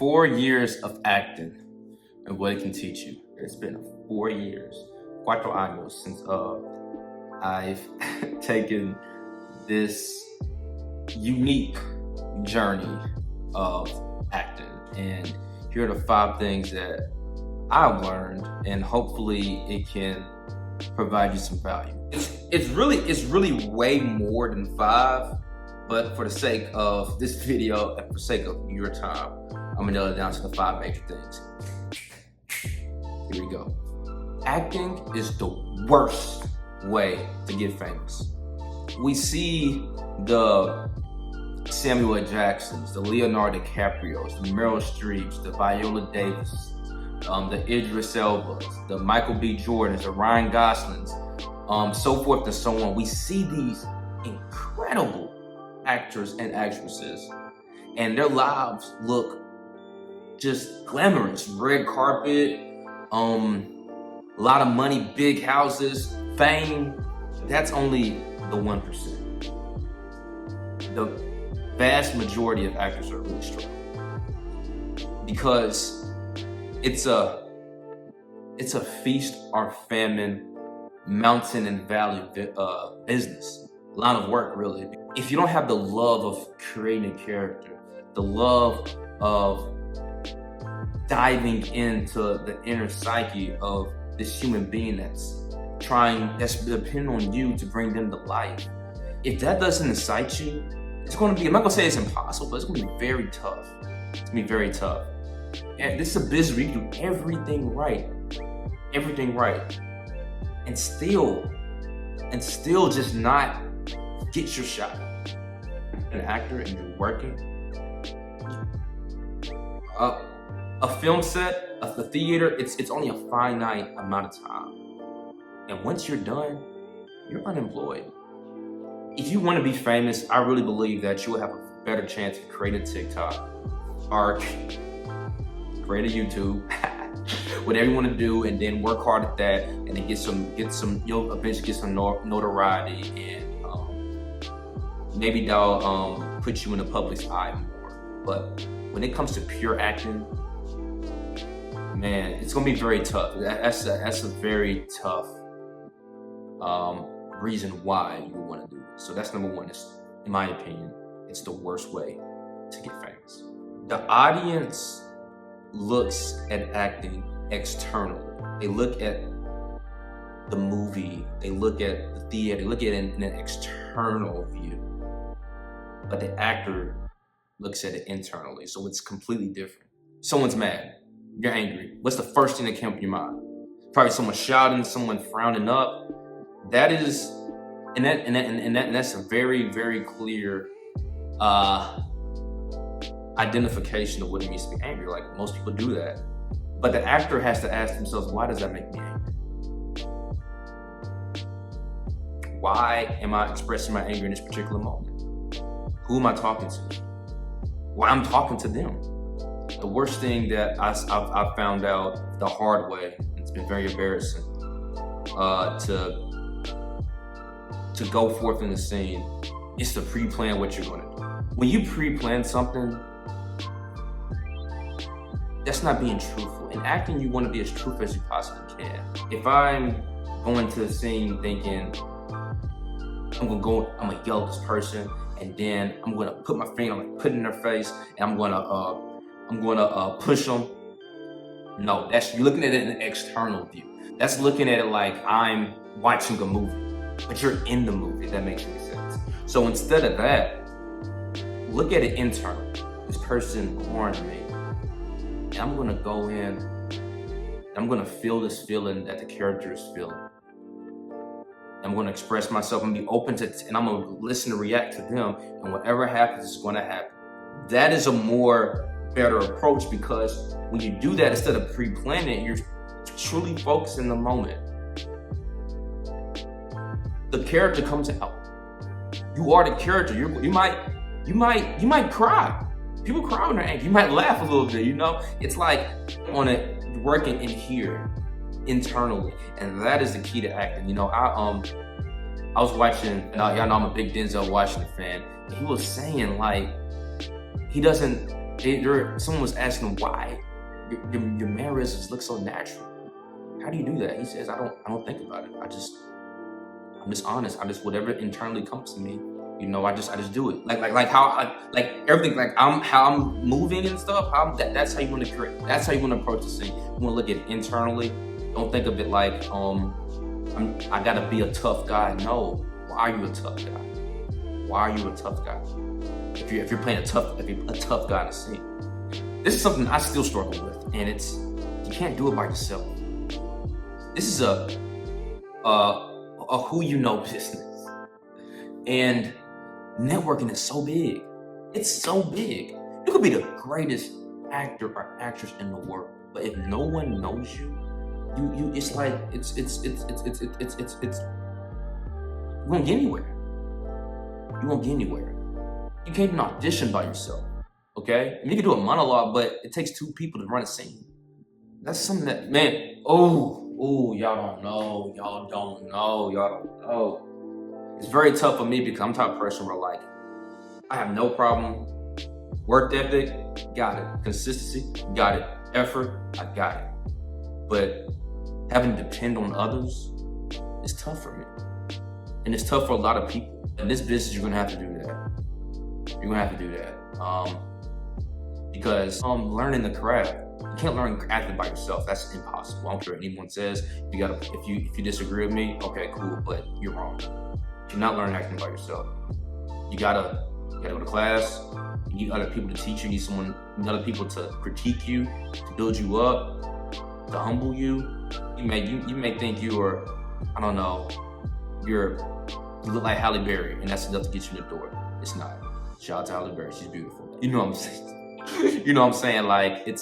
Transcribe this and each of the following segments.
4 years of acting and what it can teach you. It's been 4 years, 4 años, since I've taken this unique journey of acting. And here are the 5 things that I've learned, and hopefully it can provide you some value. It's really way more than 5, but for the sake of this video and for the sake of your time, I'm gonna nail it down to the 5 major things. Here we go. Acting is the worst way to get famous. We see the Samuel L. Jacksons, the Leonardo DiCaprios, the Meryl Streeps, the Viola Davis, the Idris Elbas, the Michael B. Jordans, the Ryan Goslings, so forth and so on. We see these incredible actors and actresses, and their lives look just glamorous. Red carpet, a lot of money, big houses, fame. That's only the 1%. The vast majority of actors are really struggling because it's a feast or famine, mountain and valley business. A lot of work, really. If you don't have the love of creating a character, the love of diving into the inner psyche of this human being that's depending on you to bring them to life, if that doesn't excite you, it's going to be, I'm not going to say it's impossible, but it's going to be very tough. It's going to be very tough. And this is a business where you can do everything right, and still just not get your shot. An actor and you're working, a film set, a theater, it's only a finite amount of time. And once you're done, you're unemployed. If you want to be famous, I really believe that you will have a better chance of creating TikTok or create a YouTube, whatever you want to do, and then work hard at that, and then you'll eventually get some notoriety, and maybe that'll put you in the public's eye more. But when it comes to pure acting, man, it's gonna be very tough. That's a very tough reason why you would want to do this. So that's number 1. In my opinion, it's the worst way to get famous. The audience looks at acting externally. They look at the movie, they look at the theater, they look at it in an external view. But the actor looks at it internally, so it's completely different. Someone's mad, you're angry. What's the first thing that comes to your mind? Probably someone shouting, someone frowning up. That's a very, very clear identification of what it means to be angry. Like, most people do that. But the actor has to ask themselves, why does that make me angry? Why am I expressing my anger in this particular moment? Who am I talking to? Well, I'm talking to them. The worst thing that I've found out the hard way, it's been very embarrassing, to go forth in the scene, is to pre-plan what you're gonna do. When you pre-plan something, that's not being truthful. In acting, you want to be as truthful as you possibly can. If I'm going to the scene thinking, I'm gonna yell at this person, and then I'm gonna put my finger, I'm gonna put it in their face, and I'm gonna push them. No, you're looking at it in an external view. That's looking at it like I'm watching a movie, but you're in the movie. If that makes any sense. So instead of that, look at it internally. This person harmed me, and I'm gonna go in, and I'm gonna feel this feeling that the character is feeling. I'm gonna express myself and be open to, and I'm gonna listen and react to them, and whatever happens is gonna happen. That is a better approach, because when you do that, instead of pre-planning, you're truly focused in the moment. The character comes out. You are the character. You might cry. People cry when they're angry. You might laugh a little bit. It's like working in here internally, and that is the key to acting. I was watching, y'all know I'm a big Denzel Washington fan, and he was saying, like, he doesn't someone was asking him why your mannerisms look so natural. How do you do that? He says, I don't think about it. I'm just honest. Whatever internally comes to me, I just do it. Like how everything, how I'm moving and stuff. That's how you want to create. That's how you want to approach this thing. You want to look at it internally. Don't think of it like I gotta be a tough guy. No. Why are you a tough guy? Why are you a tough guy? If you're playing a tough guy in a scene. This is something I still struggle with, and you can't do it by yourself. This is a who you know business. And networking is so big. It's so big. You could be the greatest actor or actress in the world, but if no one knows you, it's like you won't get anywhere. You won't get anywhere. You can't even audition by yourself. Okay? I mean, you can do a monologue, but it takes two people to run a scene. That's something that, man, y'all don't know. It's very tough for me because I'm the type of person where, like, I have no problem. Work ethic, got it. Consistency, got it. Effort, I got it. But having to depend on others is tough for me. And it's tough for a lot of people. In this business, you're gonna have to do that. You're gonna have to do that. Because learning the craft, you can't learn acting by yourself. That's impossible. I don't care what anyone says. If you disagree with me, okay, cool, but you're wrong. You're not learning acting by yourself. You gotta go to class. You need other people to teach you. You need other people to critique you, to build you up, to humble you. You may think you are, I don't know, you look like Halle Berry, and that's enough to get you in the door. It's not. Shout out to Halle Berry, she's beautiful. You know what I'm saying? You know what I'm saying? Like, you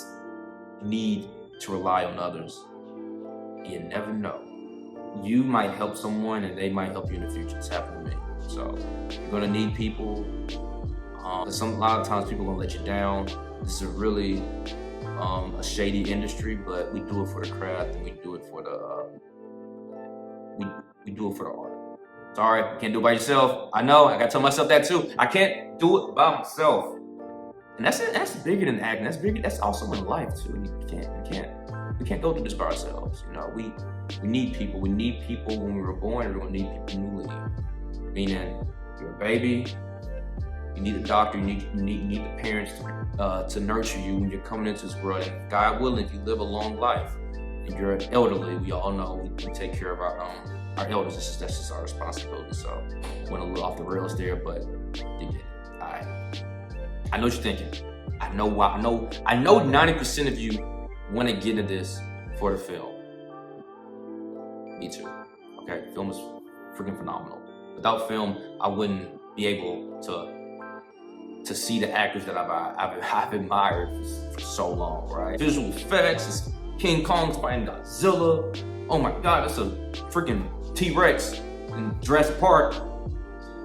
need to rely on others. You never know. You might help someone, and they might help you in the future. It's happened to me. So you're gonna need people. A lot of times people are gonna let you down. This is a really a shady industry, but we do it for the craft, and we do it for the we do it for the art. Sorry, you can't do it by yourself. I know, I gotta tell myself that too. I can't do it by myself. And that's bigger than acting. That's also in life too. We can't go through this by ourselves. We need people. We need people when we were born, we're gonna need people when we leave. Meaning, you're a baby, you need a doctor, you need the parents to nurture you when you're coming into this world. And God willing, if you live a long life and you're elderly, we all know we take care of our elders. That's just our responsibility. So went a little off the rails there, but you get it. All right. I know what you're thinking. I know why. I know 90% of you want to get into this for the film. Me too. Okay, film is freaking phenomenal. Without film, I wouldn't be able to see the actors that I've admired for so long, right? Visual effects, it's King Kong fighting Godzilla. Oh my God, that's a freaking T-Rex in Jurassic Park,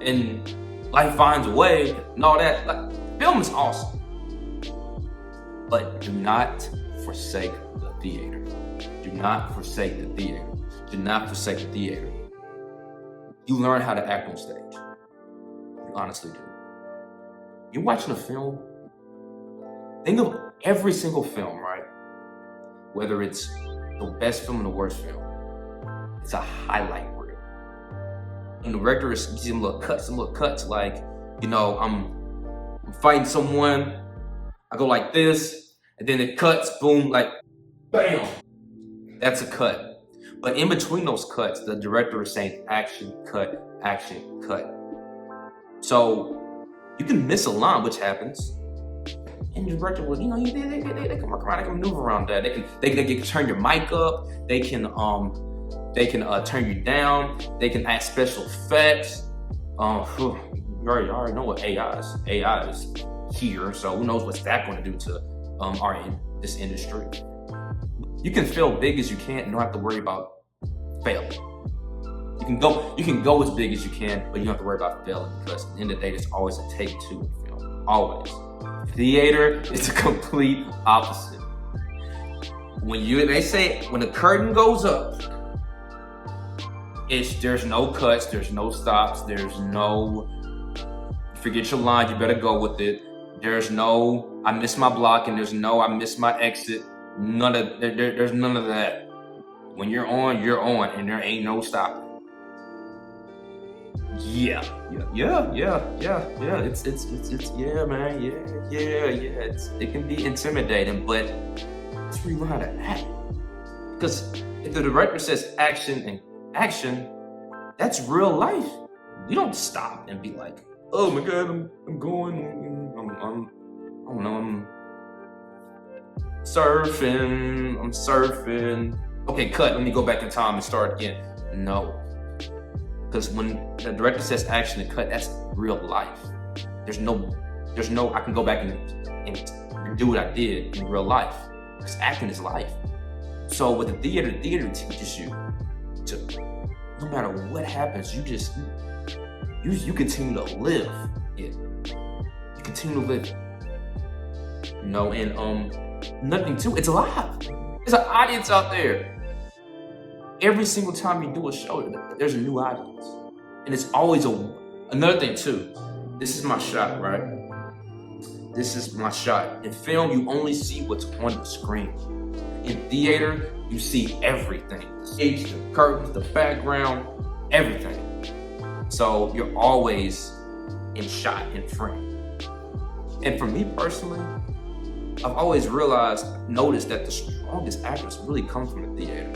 and Life Finds a Way, and all that. Like, film is awesome, but do not forsake the theater. Do not forsake the theater. Do not forsake the theater. You learn how to act on stage. You honestly do. You're watching a film, think of every single film, right? Whether it's the best film and the worst film, it's a highlight reel. And the director is some little cuts, like, I'm fighting someone, I go like this, and then it cuts, boom, like, bam. That's a cut. But in between those cuts, the director is saying action, cut, action, cut. So you can miss a line, which happens. And the director will, they can work around, they can maneuver around that. They can turn your mic up, they can turn you down, they can add special effects. You already know what AI is. AI is here, so who knows what's that going to do to this industry. You can fail big as you can and don't have to worry about failing. You can go as big as you can, but you don't have to worry about failing, because at the end of the day, there's always a take two in film. Always. Theater is the complete opposite. They say when the curtain goes up, there's no cuts, there's no stops, there's no forget your line, you better go with it. There's no I miss my block and there's no I miss my exit. There's none of that. When you're on, and there ain't no stopping. Yeah. It's yeah, man. Yeah. It can be intimidating, but that's where you learn how to act. Because if the director says action, that's real life. You don't stop and be like, oh my God, I'm going, I'm surfing. Okay, cut, let me go back in time and start again. No. Because when the director says action and cut, that's real life. There's no, I can go back and do what I did in real life. Because acting is life. So with the theater teaches you to, no matter what happens, you continue to live it. You continue to live it. You know, and nothing too, it's alive. There's an audience out there. Every single time you do a show, there's a new audience. And it's always another thing too. This is my shot, right? This is my shot. In film, you only see what's on the screen. In theater, you see everything. The stage, the curtains, the background, everything. So you're always in shot, in frame. And for me personally, I've always noticed that the strongest actors really come from the theater.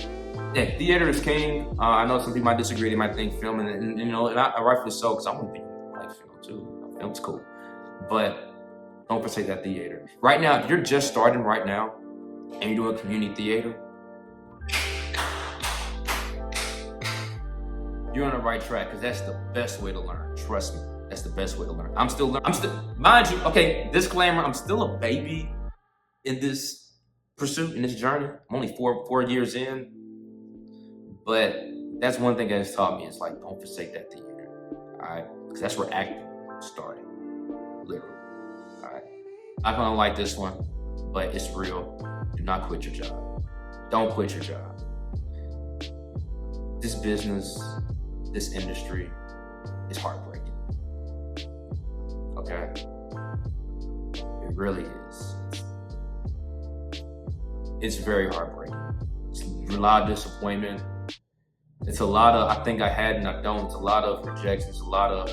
Yeah, theater is king. I know some people might disagree. They might think film, and you know, and I rightfully so, because I want to be like film too. Film's cool, but don't forsake that theater. Right now, if you're just starting right now, and you're doing community theater, you're on the right track, because that's the best way to learn. Trust me, that's the best way to learn. I'm still, mind you, okay, disclaimer, I'm still a baby in this pursuit, in this journey. I'm only four years in, but that's one thing that it's taught me. It's like, don't forsake that theater, all right? Because that's where acting started, literally, all right? Not gonna like this one, but it's real. Do not quit your job. Don't quit your job. This business, this industry is heartbreaking. Okay? It really is. It's very heartbreaking. It's a lot of disappointment. It's a lot of, I think I had and I don't. It's a lot of rejections, a lot of,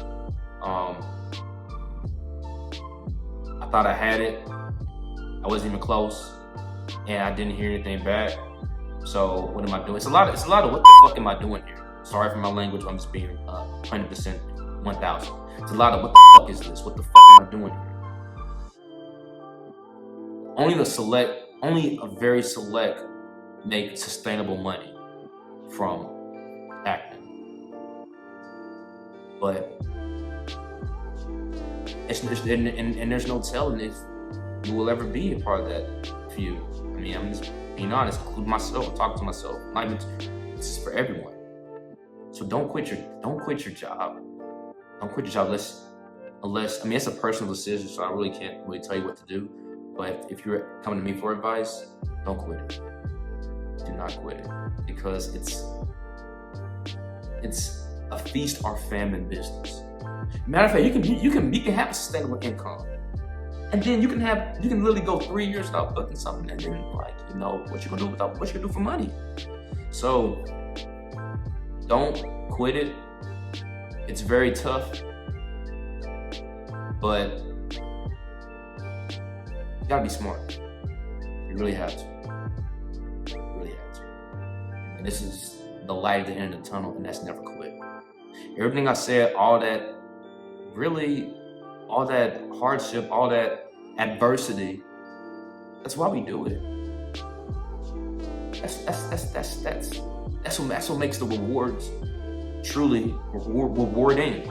I thought I had it. I wasn't even close. And I didn't hear anything back. So what am I doing? It's a lot of what the fuck am I doing here? Sorry for my language, I'm just being 100% 1000. It's a lot of what the fuck is this? What the fuck am I doing here? Only a very select make sustainable money from acting. But and there's no telling if you will ever be a part of that few. I mean, I'm just being honest, including myself, talking to myself. Not even, this is for everyone. So don't quit your job. Don't quit your job unless I mean, it's a personal decision, so I really can't really tell you what to do. But if you're coming to me for advice, don't quit it. Do not quit it, because it's a feast or famine business. Matter of fact, you can have a sustainable income. And then you can literally go 3 years without booking something, and then what you gonna do for money. So don't quit it. It's very tough, but you gotta be smart. You really have to. You really have to. And this is the light at the end of the tunnel, and that's never quit. Everything I said, all that hardship, all that adversity, that's why we do it. That's what makes the rewards truly rewarding.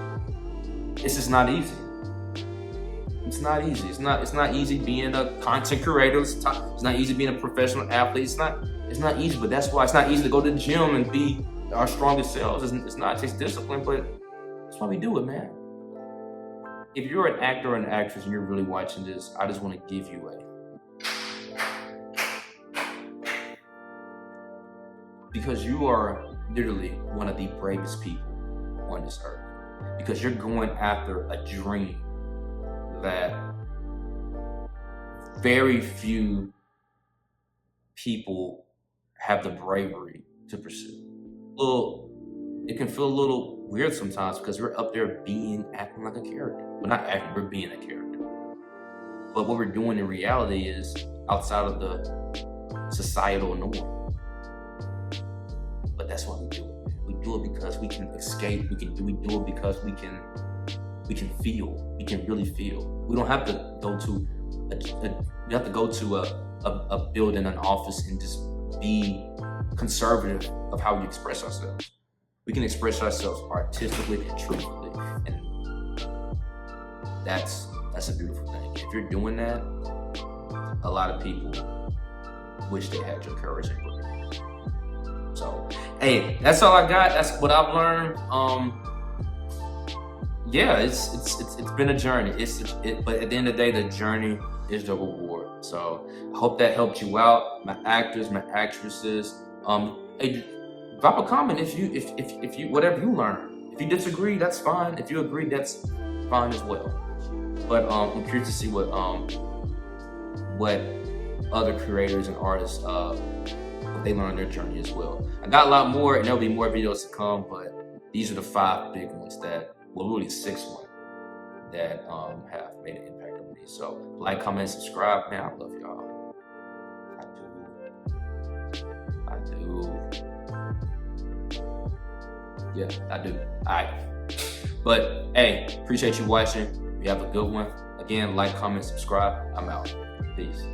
It's just not easy. It's not easy. It's not easy being a content creator. It's not easy being a professional athlete. It's not easy, but that's why it's not easy to go to the gym and be our strongest selves. It's not. It takes discipline, but that's why we do it, man. If you're an actor or an actress and you're really watching this, I just want to give you because you are literally one of the bravest people on this earth. Because you're going after a dream that very few people have the bravery to pursue. Well, it can feel a little weird sometimes because we're up there acting like a character. We're not acting, we're being a character. But what we're doing in reality is outside of the societal norm. But that's why we do it. We do it because we can escape. We do it because we can feel. We can really feel. We don't have to go to a building, an office, and just be conservative of how we express ourselves. We can express ourselves artistically and truthfully, and that's a beautiful thing. If you're doing that, a lot of people wish they had your courage and bravery. So, hey, that's all I got. That's what I've learned. Yeah, it's been a journey. But at the end of the day, the journey is the reward. So I hope that helped you out, my actors, my actresses. Hey, drop a comment if you whatever you learn. If you disagree, that's fine. If you agree, that's fine as well. But I'm curious to see what other creators and artists what they learn on their journey as well. I got a lot more, and there'll be more videos to come. But these are the 5 big ones really 6 ones that have made an impact on me. So like, comment, subscribe. Man, I love y'all. I do. Yeah, I do. All right. But hey, appreciate you watching. You have a good one. Again, like, comment, subscribe. I'm out. Peace.